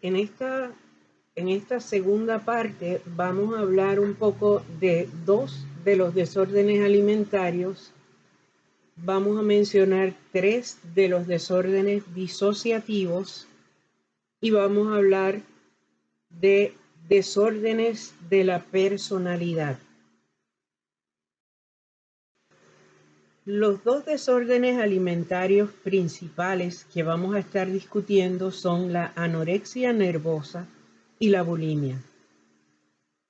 En esta segunda parte vamos a hablar un poco de dos de los desórdenes alimentarios. Vamos a mencionar tres de los desórdenes disociativos y vamos a hablar de desórdenes de la personalidad. Los dos desórdenes alimentarios principales que vamos a estar discutiendo son la anorexia nervosa y la bulimia.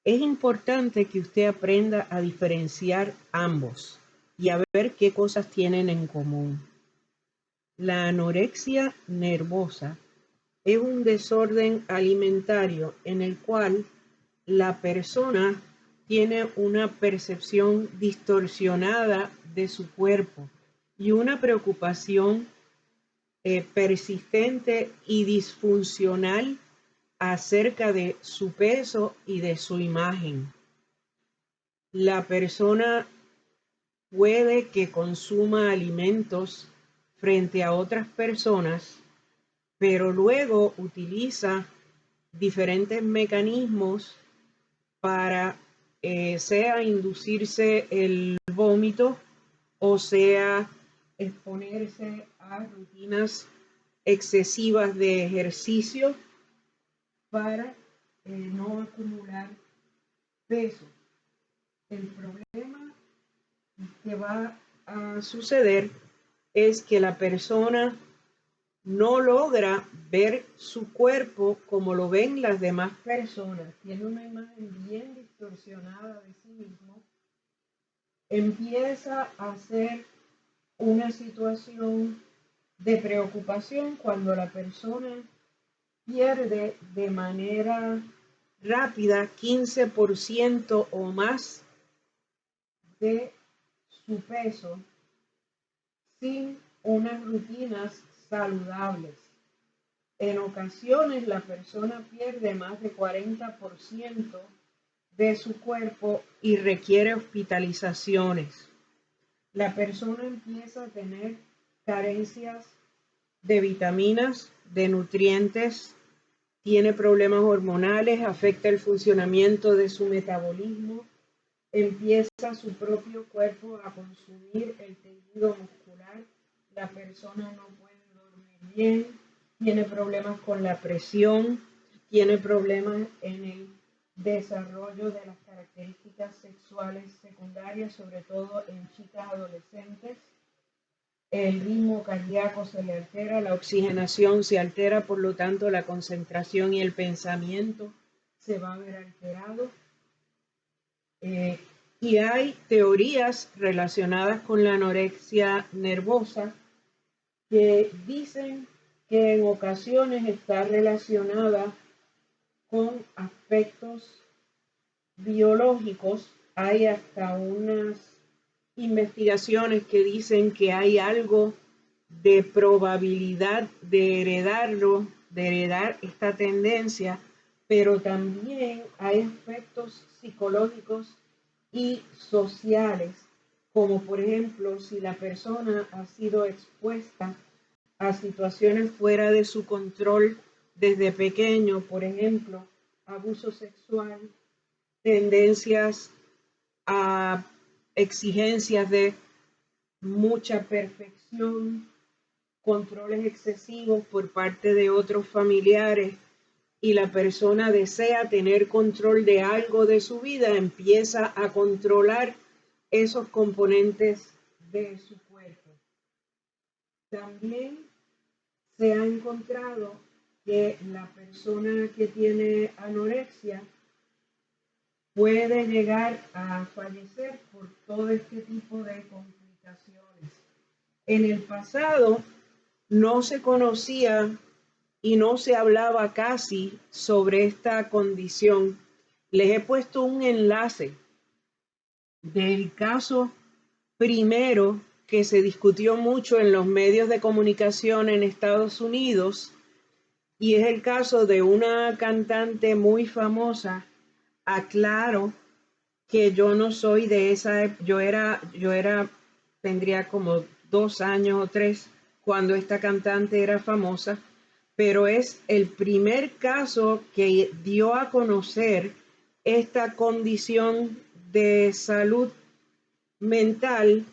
Es importante que usted aprenda a diferenciar ambos y a ver qué cosas tienen en común. La anorexia nervosa es un desorden alimentario en el cual la persona tiene una percepción distorsionada de su cuerpo y una preocupación persistente y disfuncional acerca de su peso y de su imagen. La persona puede que consuma alimentos frente a otras personas, pero luego utiliza diferentes mecanismos para sea inducirse el vómito o sea exponerse a rutinas excesivas de ejercicio para no acumular peso. El problema que va a suceder es que la persona no logra ver su cuerpo como lo ven las demás personas. Tiene una imagen bien distorsionada de sí mismo. Empieza a ser una situación de preocupación cuando la persona pierde de manera rápida 15% o más de su peso sin unas rutinas saludables. En ocasiones la persona pierde más de 40% de su cuerpo y requiere hospitalizaciones. La persona empieza a tener carencias de vitaminas, de nutrientes, tiene problemas hormonales, afecta el funcionamiento de su metabolismo, empieza su propio cuerpo a consumir el tejido muscular, la persona no puede dormir bien, tiene problemas con la presión, tiene problemas en el desarrollo de las características sexuales secundarias, sobre todo en chicas adolescentes. El ritmo cardíaco se le altera, la oxigenación se altera, por lo tanto la concentración y el pensamiento se va a ver alterado. Y hay teorías relacionadas con la anorexia nervosa que dicen que en ocasiones está relacionada con aspectos biológicos. Hay hasta unas investigaciones que dicen que hay algo de probabilidad de heredarlo, de heredar esta tendencia, pero también hay aspectos psicológicos y sociales, como por ejemplo si la persona ha sido expuesta a situaciones fuera de su control desde pequeño, por ejemplo, abuso sexual, tendencias a exigencias de mucha perfección, controles excesivos por parte de otros familiares y la persona desea tener control de algo de su vida, empieza a controlar esos componentes de su cuerpo. También se ha encontrado que la persona que tiene anorexia puede llegar a fallecer por todo este tipo de complicaciones. En el pasado no se conocía y no se hablaba casi sobre esta condición. Les he puesto un enlace del caso primero que se discutió mucho en los medios de comunicación en Estados Unidos, y es el caso de una cantante muy famosa. Aclaro que yo no soy de esa, tendría como 2 años o 3 cuando esta cantante era famosa, pero es el primer caso que dio a conocer esta condición de salud mental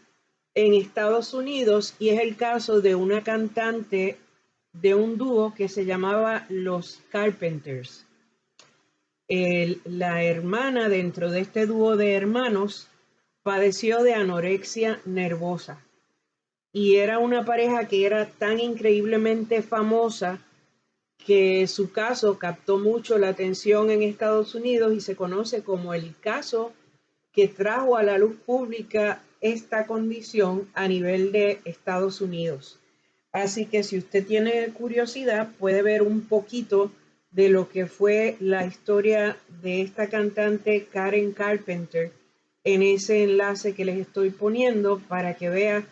en Estados Unidos, y es el caso de una cantante de un dúo que se llamaba Los Carpenters. La hermana dentro de este dúo de hermanos padeció de anorexia nervosa, y era una pareja que era tan increíblemente famosa que su caso captó mucho la atención en Estados Unidos y se conoce como el caso que trajo a la luz pública esta condición a nivel de Estados Unidos. Así que si usted tiene curiosidad, puede ver un poquito de lo que fue la historia de esta cantante Karen Carpenter en ese enlace que les estoy poniendo para que vea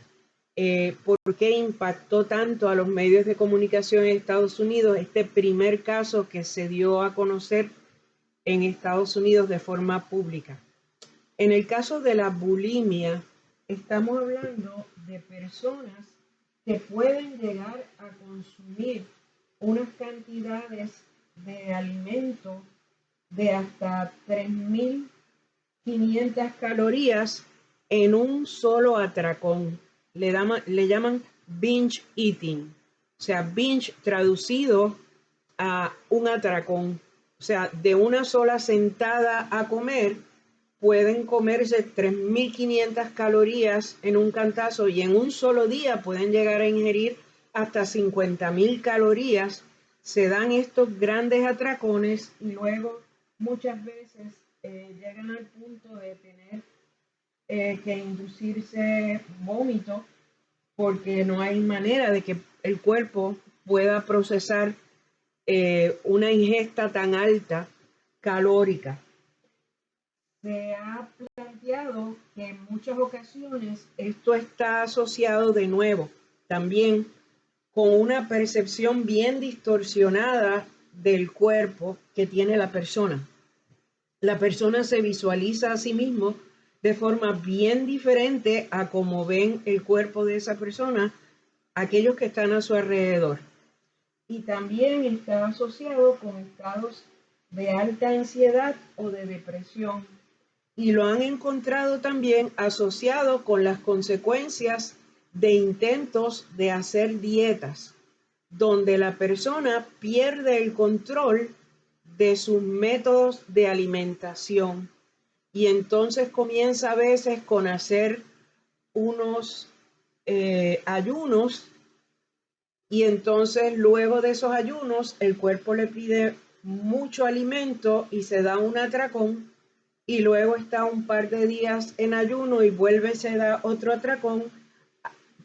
por qué impactó tanto a los medios de comunicación en Estados Unidos este primer caso que se dio a conocer en Estados Unidos de forma pública. En el caso de la bulimia, estamos hablando de personas que pueden llegar a consumir unas cantidades de alimento de hasta 3.500 calorías en un solo atracón. Le llaman binge eating. O sea, binge traducido a un atracón. O sea, de una sola sentada a comer, pueden comerse 3.500 calorías en un cantazo, y en un solo día pueden llegar a ingerir hasta 50.000 calorías. Se dan estos grandes atracones y luego muchas veces llegan al punto de tener que inducirse vómito, porque no hay manera de que el cuerpo pueda procesar una ingesta tan alta calórica. Se ha planteado que en muchas ocasiones esto está asociado de nuevo también con una percepción bien distorsionada del cuerpo que tiene la persona. La persona se visualiza a sí mismo de forma bien diferente a cómo ven el cuerpo de esa persona aquellos que están a su alrededor. Y también está asociado con estados de alta ansiedad o de depresión. Y lo han encontrado también asociado con las consecuencias de intentos de hacer dietas, donde la persona pierde el control de sus métodos de alimentación, y entonces comienza a veces con hacer unos ayunos, y entonces luego de esos ayunos el cuerpo le pide mucho alimento y se da un atracón, y luego está un par de días en ayuno y vuelve, se da otro atracón.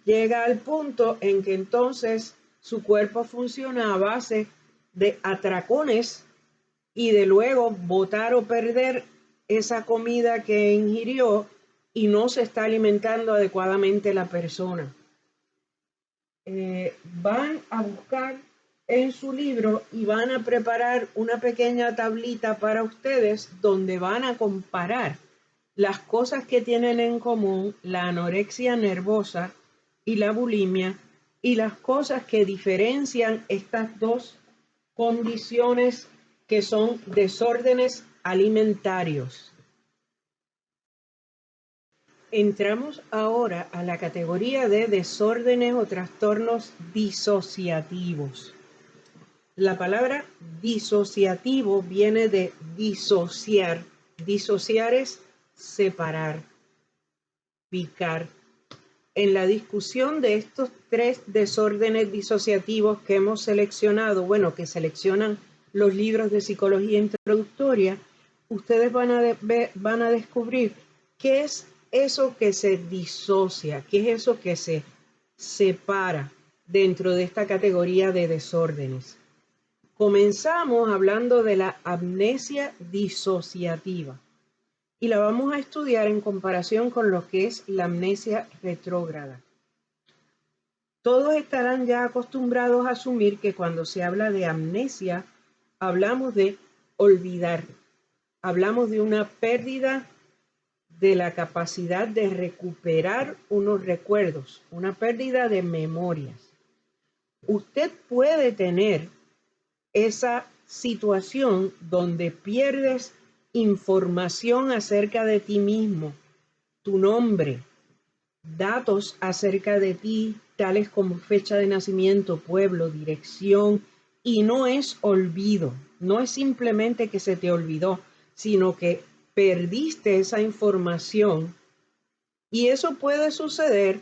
Llega al punto en que entonces su cuerpo funciona a base de atracones y de luego botar o perder esa comida que ingirió, y no se está alimentando adecuadamente la persona. Van a buscar en su libro y van a preparar una pequeña tablita para ustedes donde van a comparar las cosas que tienen en común la anorexia nervosa y la bulimia, y las cosas que diferencian estas dos condiciones que son desórdenes alimentarios. Entramos ahora a la categoría de desórdenes o trastornos disociativos. La palabra disociativo viene de disociar. Disociar es separar, picar. En la discusión de estos tres desórdenes disociativos que hemos seleccionado, que seleccionan los libros de psicología introductoria, ustedes van a descubrir qué es eso que se disocia, qué es eso que se separa dentro de esta categoría de desórdenes. Comenzamos hablando de la amnesia disociativa, y la vamos a estudiar en comparación con lo que es la amnesia retrógrada. Todos estarán ya acostumbrados a asumir que cuando se habla de amnesia, hablamos de olvidar, hablamos de una pérdida de la capacidad de recuperar unos recuerdos, una pérdida de memorias. Usted puede tener esa situación donde pierdes información acerca de ti mismo, tu nombre, datos acerca de ti, tales como fecha de nacimiento, pueblo, dirección, y no es olvido, no es simplemente que se te olvidó, sino que perdiste esa información. Y eso puede suceder,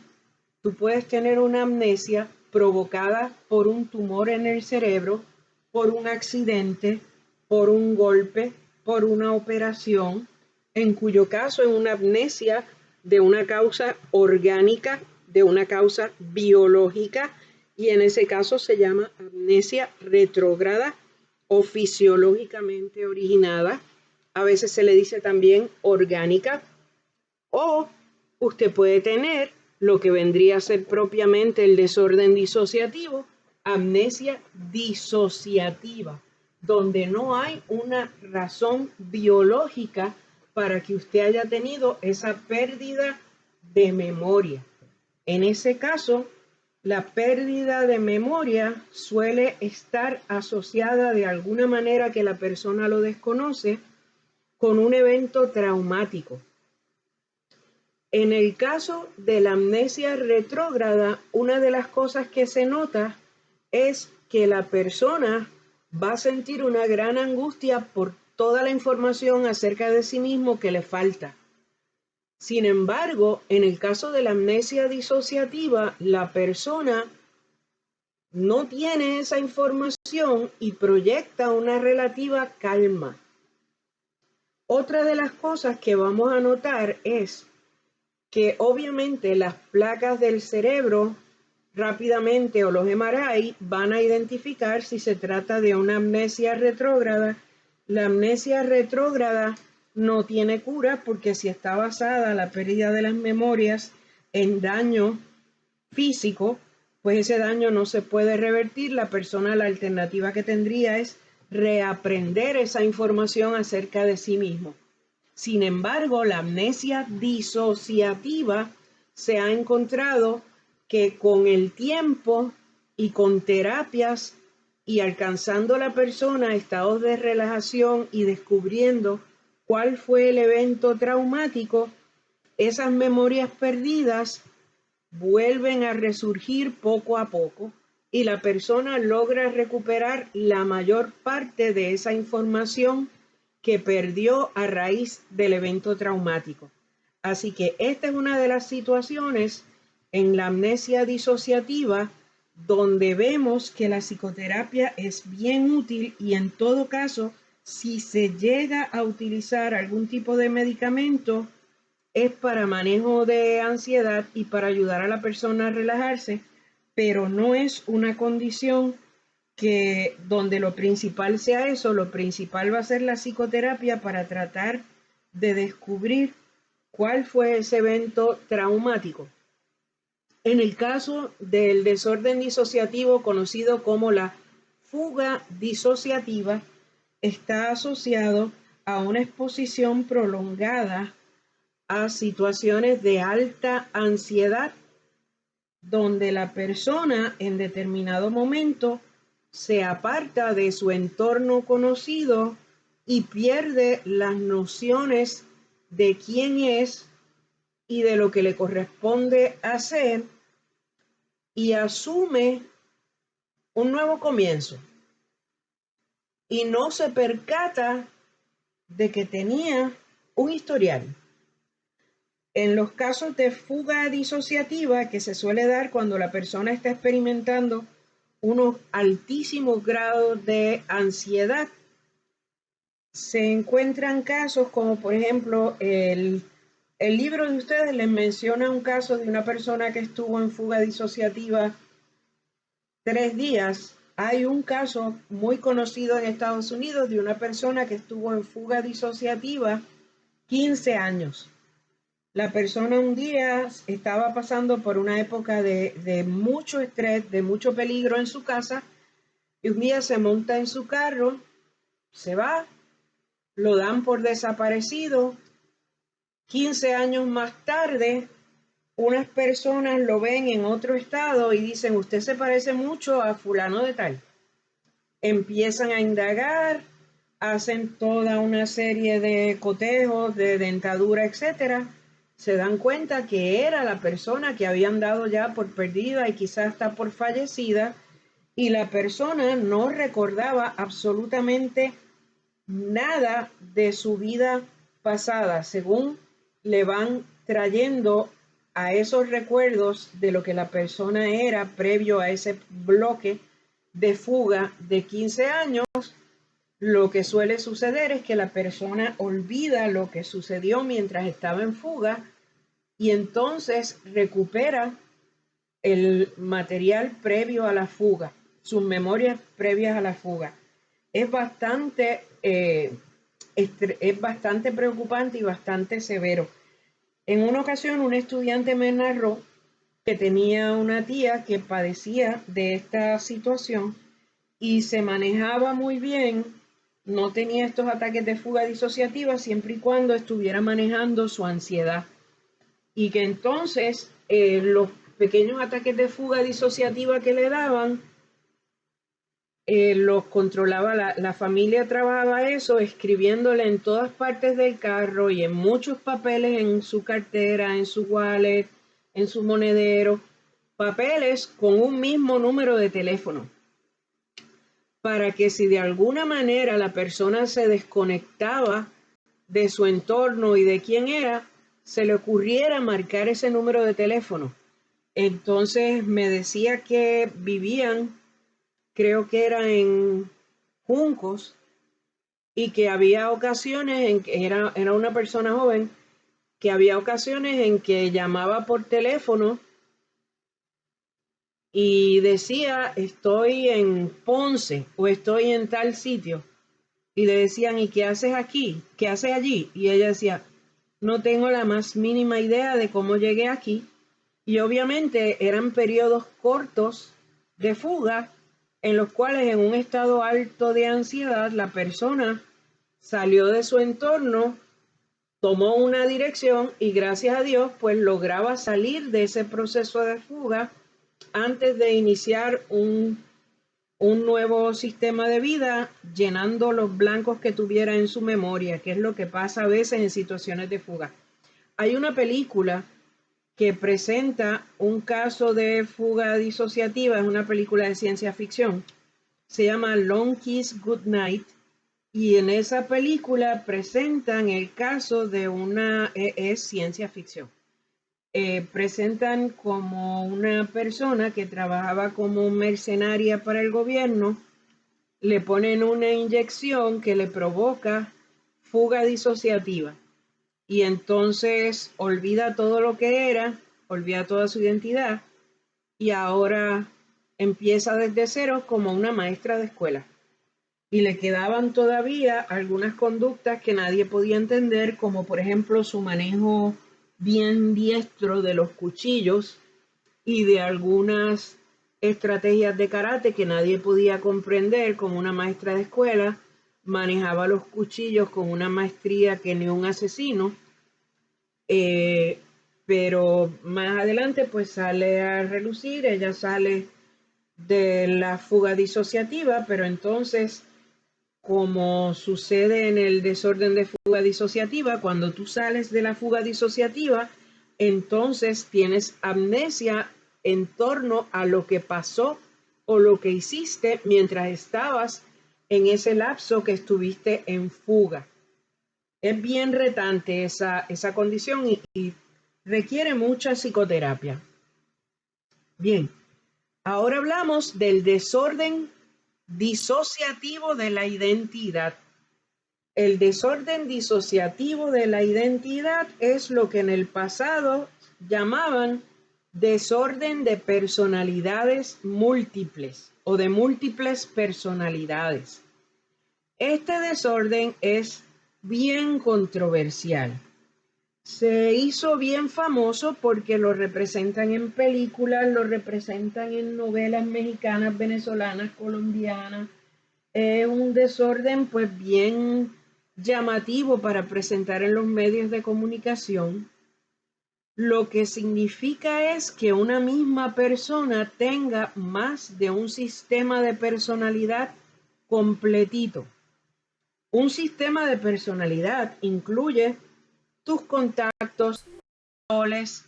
tú puedes tener una amnesia provocada por un tumor en el cerebro, por un accidente, por un golpe, por una operación, en cuyo caso es una amnesia de una causa orgánica, de una causa biológica, y en ese caso se llama amnesia retrógrada o fisiológicamente originada. A veces se le dice también orgánica, o usted puede tener lo que vendría a ser propiamente el desorden disociativo, amnesia disociativa, donde no hay una razón biológica para que usted haya tenido esa pérdida de memoria. En ese caso, la pérdida de memoria suele estar asociada de alguna manera que la persona lo desconoce con un evento traumático. En el caso de la amnesia retrógrada, una de las cosas que se nota es que la persona va a sentir una gran angustia por toda la información acerca de sí mismo que le falta. Sin embargo, en el caso de la amnesia disociativa, la persona no tiene esa información y proyecta una relativa calma. Otra de las cosas que vamos a notar es que obviamente las placas del cerebro rápidamente o los MRI van a identificar si se trata de una amnesia retrógrada. La amnesia retrógrada no tiene cura porque si está basada la pérdida de las memorias en daño físico, pues ese daño no se puede revertir. La persona, la alternativa que tendría es reaprender esa información acerca de sí mismo. Sin embargo, la amnesia disociativa se ha encontrado que con el tiempo y con terapias y alcanzando a la persona estados de relajación y descubriendo cuál fue el evento traumático, esas memorias perdidas vuelven a resurgir poco a poco y la persona logra recuperar la mayor parte de esa información que perdió a raíz del evento traumático. Así que esta es una de las situaciones en la amnesia disociativa donde vemos que la psicoterapia es bien útil y en todo caso, si se llega a utilizar algún tipo de medicamento, es para manejo de ansiedad y para ayudar a la persona a relajarse, pero no es una condición que donde lo principal sea eso, lo principal va a ser la psicoterapia para tratar de descubrir cuál fue ese evento traumático. En el caso del desorden disociativo conocido como la fuga disociativa, está asociado a una exposición prolongada a situaciones de alta ansiedad, donde la persona en determinado momento se aparta de su entorno conocido y pierde las nociones de quién es y de lo que le corresponde hacer y asume un nuevo comienzo y no se percata de que tenía un historial. En los casos de fuga disociativa que se suele dar cuando la persona está experimentando unos altísimos grados de ansiedad, se encuentran casos como por ejemplo el libro de ustedes les menciona un caso de una persona que estuvo en fuga disociativa 3 días. Hay un caso muy conocido en Estados Unidos de una persona que estuvo en fuga disociativa 15 años. La persona un día estaba pasando por una época de mucho estrés, de mucho peligro en su casa, y un día se monta en su carro, se va, lo dan por desaparecido. 15 años más tarde, unas personas lo ven en otro estado y dicen, usted se parece mucho a fulano de tal. empiezan a indagar, hacen toda una serie de cotejos, de dentadura, etcétera. Se dan cuenta que era la persona que habían dado ya por perdida y quizás hasta por fallecida, y la persona no recordaba absolutamente nada de su vida pasada, según le van trayendo a esos recuerdos de lo que la persona era previo a ese bloque de fuga de 15 años. Lo que suele suceder es que la persona olvida lo que sucedió mientras estaba en fuga y entonces recupera el material previo a la fuga, sus memorias previas a la fuga. Es bastante preocupante y bastante severo. En una ocasión, un estudiante me narró que tenía una tía que padecía de esta situación y se manejaba muy bien, no tenía estos ataques de fuga disociativa siempre y cuando estuviera manejando su ansiedad. Y que entonces los pequeños ataques de fuga disociativa que le daban, los controlaba la familia, trabajaba eso, escribiéndole en todas partes del carro y en muchos papeles en su cartera, en su wallet, en su monedero, papeles con un mismo número de teléfono, para que si de alguna manera la persona se desconectaba de su entorno y de quién era, se le ocurriera marcar ese número de teléfono. Entonces me decía que vivían, creo que era en Juncos, y que había ocasiones en que era una persona joven, que había ocasiones en que llamaba por teléfono y decía, estoy en Ponce o estoy en tal sitio. Y le decían, ¿y qué haces aquí? ¿Qué haces allí? Y ella decía, no tengo la más mínima idea de cómo llegué aquí. Y obviamente eran periodos cortos de fuga en los cuales en un estado alto de ansiedad la persona salió de su entorno, tomó una dirección y gracias a Dios pues lograba salir de ese proceso de fuga antes de iniciar un nuevo sistema de vida, llenando los blancos que tuviera en su memoria, que es lo que pasa a veces en situaciones de fuga. Hay una película que presenta un caso de fuga disociativa, es una película de ciencia ficción, se llama Long Kiss Goodnight, y en esa película presentan el caso de es ciencia ficción. Presentan como una persona que trabajaba como mercenaria para el gobierno, le ponen una inyección que le provoca fuga disociativa y entonces olvida todo lo que era, olvida toda su identidad y ahora empieza desde cero como una maestra de escuela. Y le quedaban todavía algunas conductas que nadie podía entender, como por ejemplo su manejo bien diestro de los cuchillos y de algunas estrategias de karate que nadie podía comprender, como una maestra de escuela manejaba los cuchillos con una maestría que ni un asesino, pero más adelante pues sale a relucir, ella sale de la fuga disociativa, pero entonces, como sucede en el desorden de fuga disociativa, cuando tú sales de la fuga disociativa, entonces tienes amnesia en torno a lo que pasó o lo que hiciste mientras estabas en ese lapso que estuviste en fuga. Es bien retante esa condición y requiere mucha psicoterapia. Bien, ahora hablamos del desorden disociativo de la identidad. El desorden disociativo de la identidad es lo que en el pasado llamaban desorden de personalidades múltiples o de múltiples personalidades. Este desorden es bien controversial. Se hizo bien famoso porque lo representan en películas, lo representan en novelas mexicanas, venezolanas, colombianas. Es un desorden pues bien llamativo para presentar en los medios de comunicación. Lo que significa es que una misma persona tenga más de un sistema de personalidad completito. Un sistema de personalidad incluye tus contactos, roles,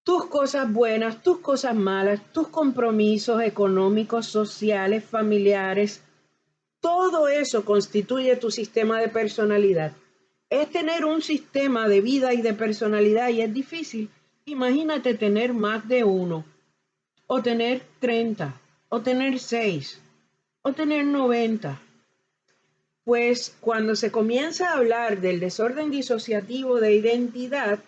tus cosas buenas, tus cosas malas, tus compromisos económicos, sociales, familiares. Todo eso constituye tu sistema de personalidad. Es tener un sistema de vida y de personalidad y es difícil. Imagínate tener más de uno, o tener 30, o tener 6, o tener 90. Pues cuando se comienza a hablar del desorden disociativo de identidad,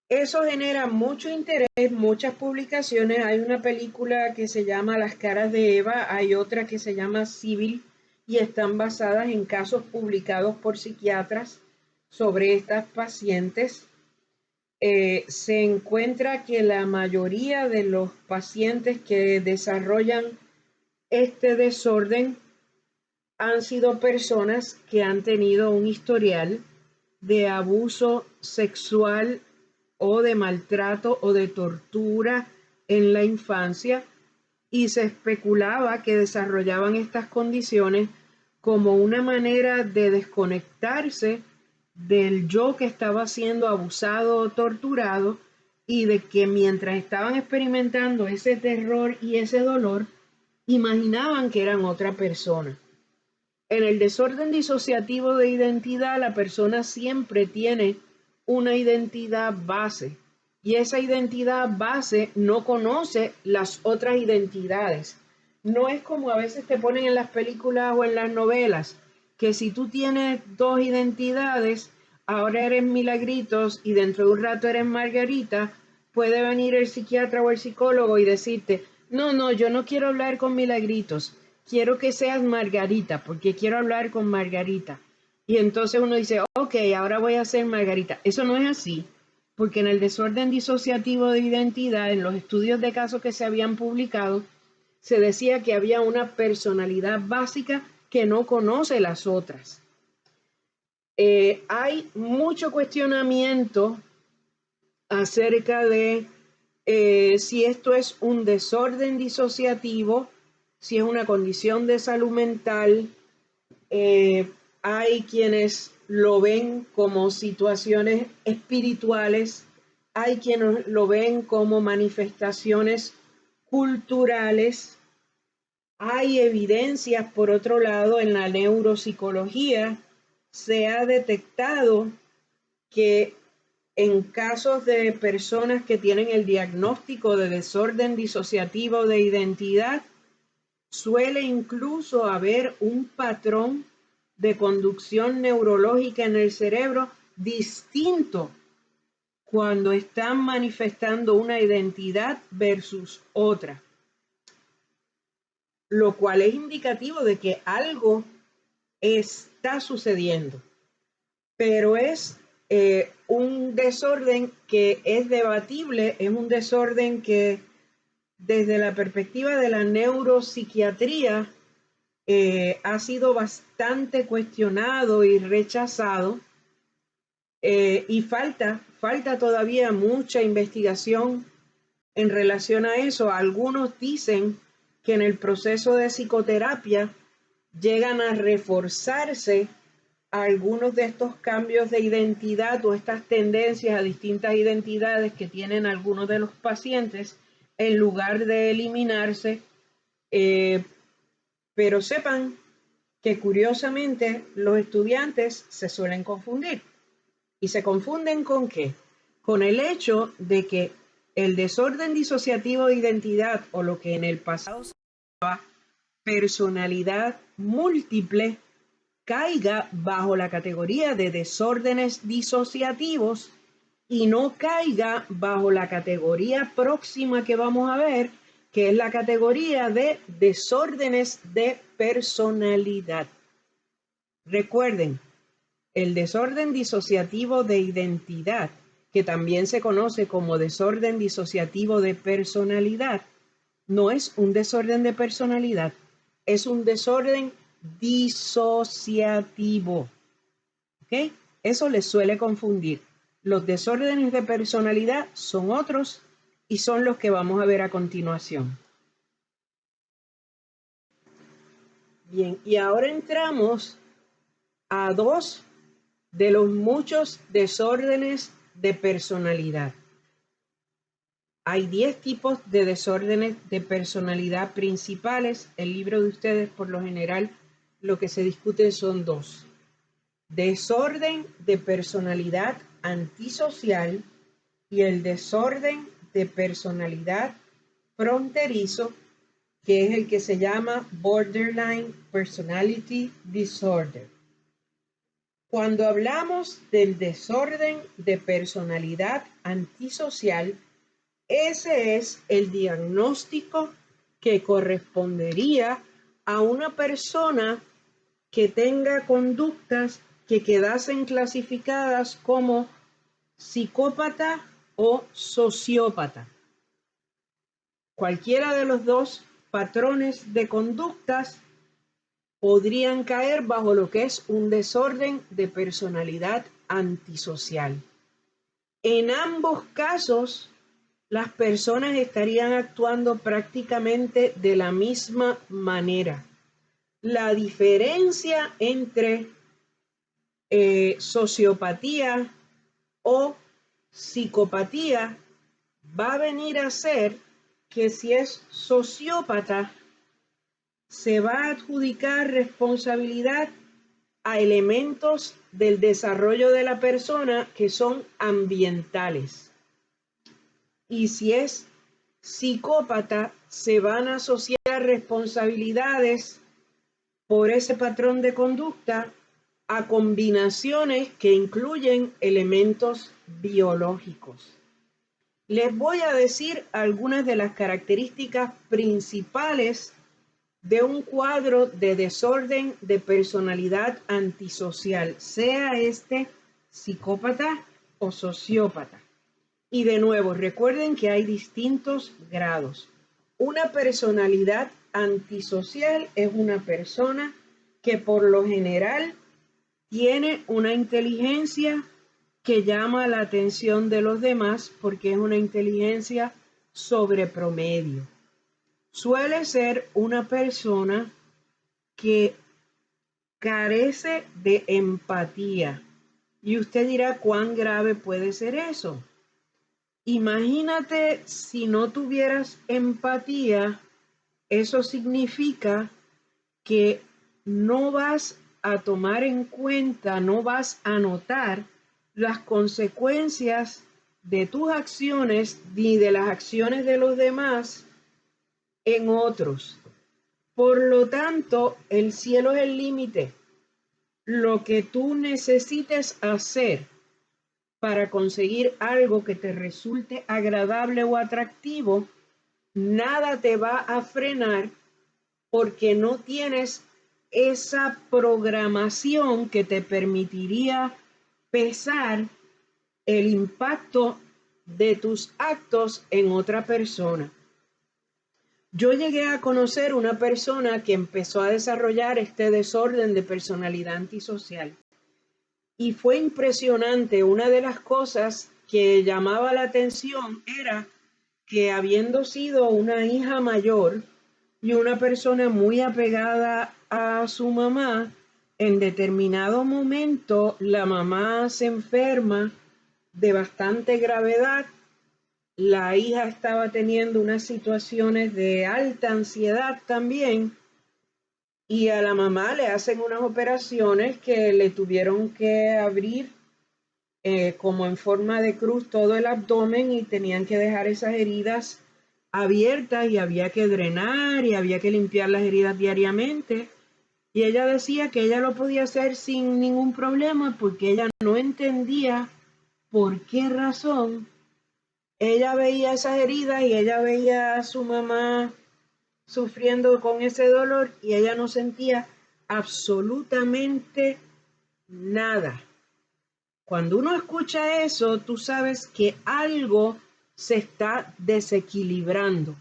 eso genera mucho interés, muchas publicaciones. Hay una película que se llama Las caras de Eva, hay otra que se llama Civil y están basadas en casos publicados por psiquiatras sobre estas pacientes. Se encuentra que la mayoría de los pacientes que desarrollan este desorden han sido personas que han tenido un historial de abuso sexual o de maltrato o de tortura en la infancia, y se especulaba que desarrollaban estas condiciones como una manera de desconectarse del yo que estaba siendo abusado o torturado, y de que mientras estaban experimentando ese terror y ese dolor, imaginaban que eran otra persona. En el desorden disociativo de identidad, la persona siempre tiene una identidad base y esa identidad base no conoce las otras identidades. No es como a veces te ponen en las películas o en las novelas, que si tú tienes dos identidades, ahora eres Milagritos y dentro de un rato eres Margarita, puede venir el psiquiatra o el psicólogo y decirte, no, yo no quiero hablar con Milagritos, quiero que seas Margarita, porque quiero hablar con Margarita. Y entonces uno dice, ok, ahora voy a ser Margarita. Eso no es así, porque en el desorden disociativo de identidad, en los estudios de casos que se habían publicado, se decía que había una personalidad básica que no conoce las otras. Hay mucho cuestionamiento acerca de si esto es un desorden disociativo, si es una condición de salud mental. Hay quienes lo ven como situaciones espirituales, hay quienes lo ven como manifestaciones culturales. Hay evidencias, por otro lado, en la neuropsicología se ha detectado que en casos de personas que tienen el diagnóstico de desorden disociativo de identidad, suele incluso haber un patrón de conducción neurológica en el cerebro distinto cuando están manifestando una identidad versus otra, lo cual es indicativo de que algo está sucediendo, pero es un desorden que es debatible, es un desorden que desde la perspectiva de la neuropsiquiatría ha sido bastante cuestionado y rechazado, y falta todavía mucha investigación en relación a eso. Algunos dicen que en el proceso de psicoterapia llegan a reforzarse algunos de estos cambios de identidad o estas tendencias a distintas identidades que tienen algunos de los pacientes en lugar de eliminarse, pero sepan que curiosamente los estudiantes se suelen confundir. ¿Y se confunden con qué? Con el hecho de que el desorden disociativo de identidad, o lo que en el pasado se llamaba personalidad múltiple, caiga bajo la categoría de desórdenes disociativos y no caiga bajo la categoría próxima que vamos a ver, que es la categoría de desórdenes de personalidad. Recuerden, el desorden disociativo de identidad, que también se conoce como desorden disociativo de personalidad, no es un desorden de personalidad, es un desorden disociativo. ¿Ok? Eso les suele confundir. Los desórdenes de personalidad son otros y son los que vamos a ver a continuación. Bien, y ahora entramos a dos de los muchos desórdenes de personalidad. Hay 10 tipos de desórdenes de personalidad principales. El libro de ustedes, por lo general, lo que se discute son dos. Desorden de personalidad antisocial y el desorden de personalidad fronterizo, que es el que se llama Borderline Personality Disorder. Cuando hablamos del desorden de personalidad antisocial, ese es el diagnóstico que correspondería a una persona que tenga conductas que quedasen clasificadas como psicópata o sociópata. Cualquiera de los dos patrones de conductas podrían caer bajo lo que es un desorden de personalidad antisocial. En ambos casos, las personas estarían actuando prácticamente de la misma manera. La diferencia entre sociopatía o psicopatía va a venir a ser que si es sociópata, se va a adjudicar responsabilidad a elementos del desarrollo de la persona que son ambientales. Y si es psicópata, se van a asociar responsabilidades por ese patrón de conducta a combinaciones que incluyen elementos biológicos. Les voy a decir algunas de las características principales de un cuadro de desorden de personalidad antisocial, sea este psicópata o sociópata. Y de nuevo, recuerden que hay distintos grados. Una personalidad antisocial es una persona que por lo general tiene una inteligencia que llama la atención de los demás porque es una inteligencia sobre promedio. Suele ser una persona que carece de empatía. Y usted dirá, ¿cuán grave puede ser eso? Imagínate si no tuvieras empatía, eso significa que no vas a tomar en cuenta, no vas a notar las consecuencias de tus acciones ni de las acciones de los demás en otros. Por lo tanto, el cielo es el límite. Lo que tú necesites hacer para conseguir algo que te resulte agradable o atractivo, nada te va a frenar porque no tienes esa programación que te permitiría pesar el impacto de tus actos en otra persona. Yo llegué a conocer una persona que empezó a desarrollar este desorden de personalidad antisocial. Y fue impresionante. Una de las cosas que llamaba la atención era que habiendo sido una hija mayor y una persona muy apegada a su mamá, en determinado momento la mamá se enferma de bastante gravedad. La hija estaba teniendo unas situaciones de alta ansiedad también. Y a la mamá le hacen unas operaciones que le tuvieron que abrir como en forma de cruz todo el abdomen y tenían que dejar esas heridas abiertas y había que drenar y había que limpiar las heridas diariamente. Y ella decía que ella lo podía hacer sin ningún problema porque ella no entendía por qué razón ella veía esas heridas y ella veía a su mamá sufriendo con ese dolor y ella no sentía absolutamente nada. Cuando uno escucha eso, tú sabes que algo se está desequilibrando,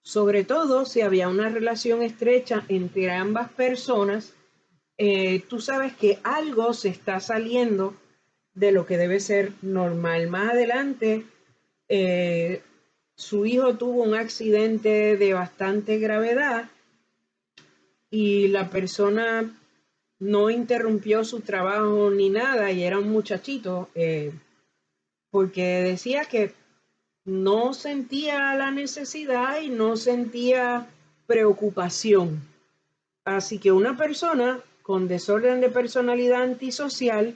sobre todo si había una relación estrecha entre ambas personas. Tú sabes que algo se está saliendo de lo que debe ser normal. Más adelante, su hijo tuvo un accidente de bastante gravedad y la persona no interrumpió su trabajo ni nada y era un muchachito, porque decía que no sentía la necesidad y no sentía preocupación. Así que una persona con desorden de personalidad antisocial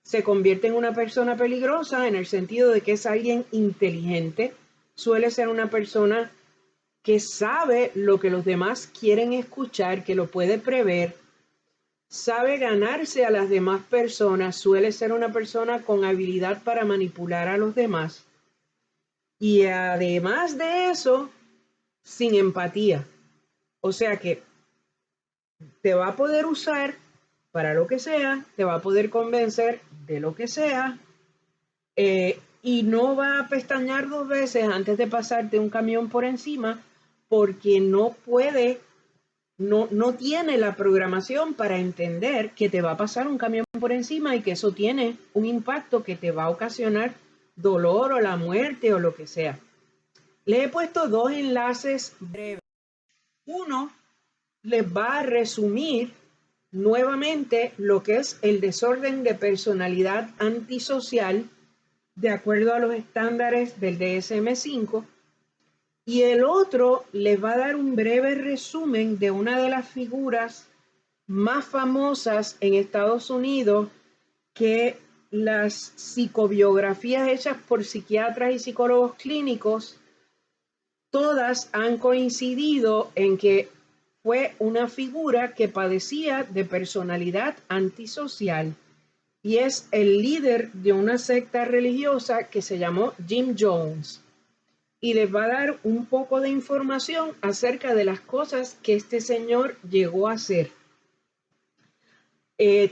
se convierte en una persona peligrosa en el sentido de que es alguien inteligente, suele ser una persona que sabe lo que los demás quieren escuchar, que lo puede prever, sabe ganarse a las demás personas, suele ser una persona con habilidad para manipular a los demás y además de eso, sin empatía. O sea que te va a poder usar para lo que sea, te va a poder convencer de lo que sea, y no va a pestañear dos veces antes de pasarte un camión por encima porque no puede, no tiene la programación para entender que te va a pasar un camión por encima y que eso tiene un impacto que te va a ocasionar dolor o la muerte o lo que sea. Le he puesto dos enlaces breves. Uno les va a resumir nuevamente lo que es el desorden de personalidad antisocial de acuerdo a los estándares del DSM-5, y el otro les va a dar un breve resumen de una de las figuras más famosas en Estados Unidos, que las psicobiografías hechas por psiquiatras y psicólogos clínicos, todas han coincidido en que fue una figura que padecía de personalidad antisocial y es el líder de una secta religiosa que se llamó Jim Jones. Y les va a dar un poco de información acerca de las cosas que este señor llegó a hacer.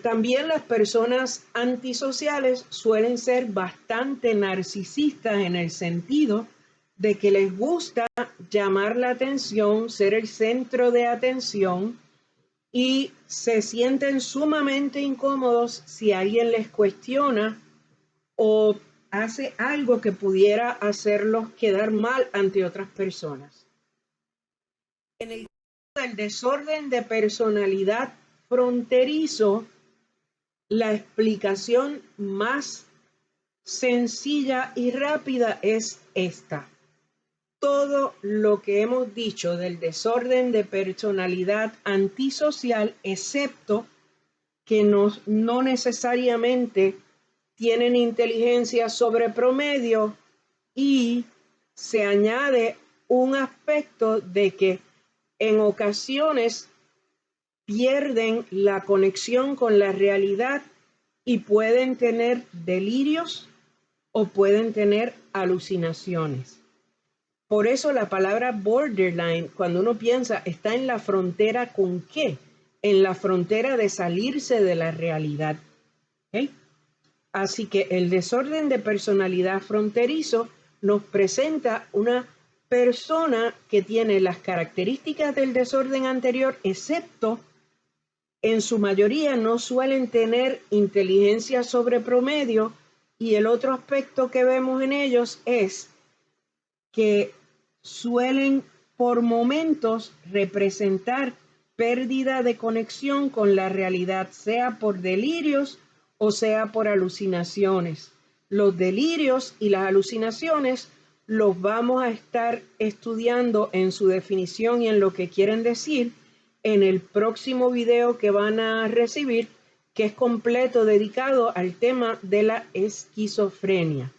También las personas antisociales suelen ser bastante narcisistas en el sentido de que les gusta llamar la atención, ser el centro de atención, y se sienten sumamente incómodos si alguien les cuestiona o hace algo que pudiera hacerlos quedar mal ante otras personas. En el caso del desorden de personalidad fronterizo, la explicación más sencilla y rápida es esta. Todo lo que hemos dicho del desorden de personalidad antisocial, excepto que no necesariamente tienen inteligencia sobre promedio, y se añade un aspecto de que en ocasiones pierden la conexión con la realidad y pueden tener delirios o pueden tener alucinaciones. Por eso la palabra borderline, cuando uno piensa, está en la frontera ¿con qué? En la frontera de salirse de la realidad. ¿Okay? Así que el desorden de personalidad fronterizo nos presenta una persona que tiene las características del desorden anterior, excepto en su mayoría no suelen tener inteligencia sobre promedio, y el otro aspecto que vemos en ellos es que suelen por momentos representar pérdida de conexión con la realidad, sea por delirios o sea por alucinaciones. Los delirios y las alucinaciones los vamos a estar estudiando en su definición y en lo que quieren decir en el próximo video que van a recibir, que es completo dedicado al tema de la esquizofrenia.